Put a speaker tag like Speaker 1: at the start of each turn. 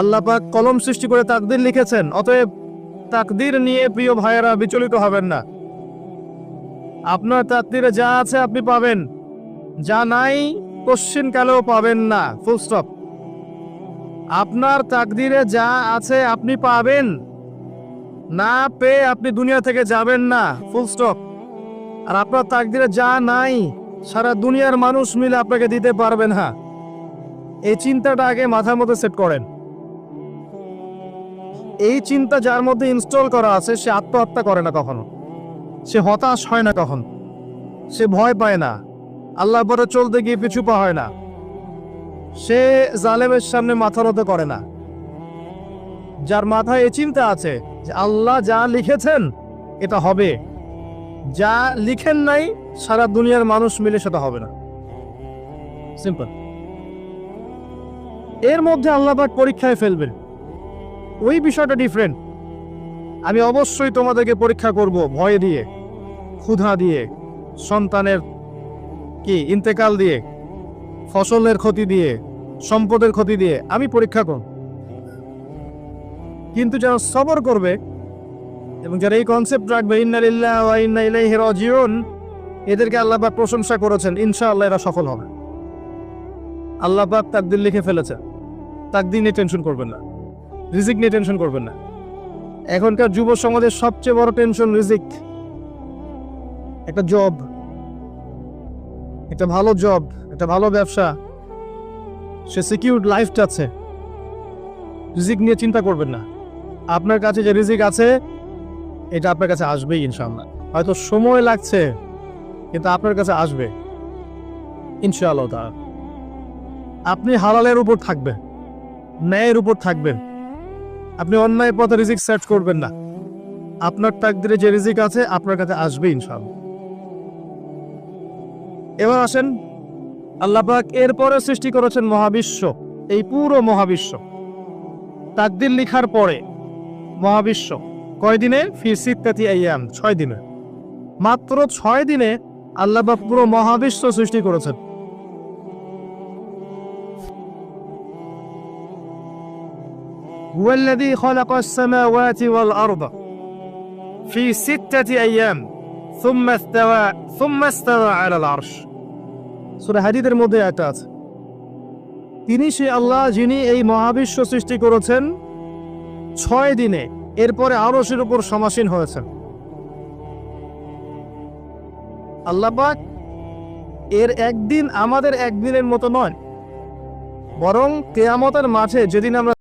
Speaker 1: আল্লাহ পাক কলম সৃষ্টি করে তাকদীর লিখেছেন। অতএব তাকদীর নিয়ে প্রিয় ভাইয়েরা বিচলিত হবেন না। আপনার তাকদীরে যা আছে আপনি পাবেন, যা নাই কোশ্চিন কালেও পাবেন না, ফুল স্টপ। আপনার তাকদীরে যা আছে আপনি পাবেন, না পেয়ে আপনি দুনিয়া থেকে যাবেন না, ফুল স্টপ। আর আপনার তাকদীরে যা নাই সারা দুনিয়ার মানুষ মিলে আপনাকে দিতে পারবেন না। এই চিন্তাটা আগে মাথার মধ্যে সেট করেন। এই চিন্তা যার মধ্যে ইনস্টল করা আছে সে আত্মহত্যা করে না কখনো, সে হতাশ হয় না কখনো, সে ভয় পায় না, আল্লাহর পথে চলতে গিয়ে পিছু পা হয় না, সে জালেমের সামনে মাথা নত করে না। যার মাথায় এই চিন্তা আছে যে আল্লাহ যা লিখেছেন এটা হবে, যা লিখেন নাই সারা দুনিয়ার মানুষ মিলে সেটা হবে না, সিম্পল। এর মধ্যে আল্লাহ পাক পরীক্ষায় ফেলবেন, ওই বিষয়টা ডিফারেন্ট। আমি অবশ্যই তোমাদেরকে পরীক্ষা করব ভয় দিয়ে, ক্ষুধা দিয়ে, সন্তানের কি ইন্তেকাল দিয়ে, ফসলের ক্ষতি দিয়ে, সম্পদের ক্ষতি দিয়ে আমি পরীক্ষা করব। কিন্তু যারা সবর করবে এবং যারা এই কনসেপ্ট রাখবে ইন্না লিল্লাহি ওয়া ইন্না ইলাইহি রাজিউন, এদেরকে আল্লাহ পাক প্রশংসা করেছেন, ইনশাআল্লাহ এরা সফল হবে। আল্লাহ পাক তাকদীর লিখে ফেলেছে, তাকদীর নিয়ে টেনশন করবেন না, রিজিক নিয়ে টেনশন করবেন না। এখনকার যুব সমাজের সবচেয়ে বড় টেনশন রিজিক। একটা জব, একটা ভালো জব, একটা ভালো ব্যবসা, সে সিকিউর লাইফ চাচ্ছে, রিজিক নিয়ে চিন্তা করবেন না। আপনার কাছে যে রিজিক আছে এটা আপনার কাছে আসবেই ইনশাআল্লাহ। হয়তো সময় লাগছে কিন্তু আপনার কাছে আসবে ইনশাআল্লাহ তাআলা। আপনি হালালের উপর থাকবেন, ন্যায়ের উপর থাকবেন, আপনি অন্যায় পথে রিজিক সার্চ করবেন না। আপনার তাকদীরে যে রিজিক আছে আপনার কাছে আসবে ইনশাআল্লাহ। এবার আসেন, আল্লাহ পাক এরপরে সৃষ্টি করেছেন মহাবিশ্ব, এই পুরো মহাবিশ্ব। তাকদীর লিখার পরে মহাবিশ্ব কয় দিনে? ফি সিত্তাতি আইয়াম, 6 দিনে। মাত্র 6 দিনে আল্লাহ পাক পুরো মহাবিশ্ব সৃষ্টি করেছেন। হুয়াল্লাযী খালাকাস সামাওয়াতি ওয়াল আরদা ফি সিত্তাতি আইয়াম সুম্মা ইস্তাওয়া আলাল আরশ। সূরা হাদীদের মধ্যে একটা আছে, তিনি সে আল্লাহ যিনি এই মহাবিশ্ব সৃষ্টি করেছেন 6 দিনে, এরপরে আরশের উপর সমাসীন হয়েছেন। আল্লাহ পাক এর একদিন আমাদের একদিনের মতো নয়, বরং কিয়ামতের মাঠে যেদিন আমরা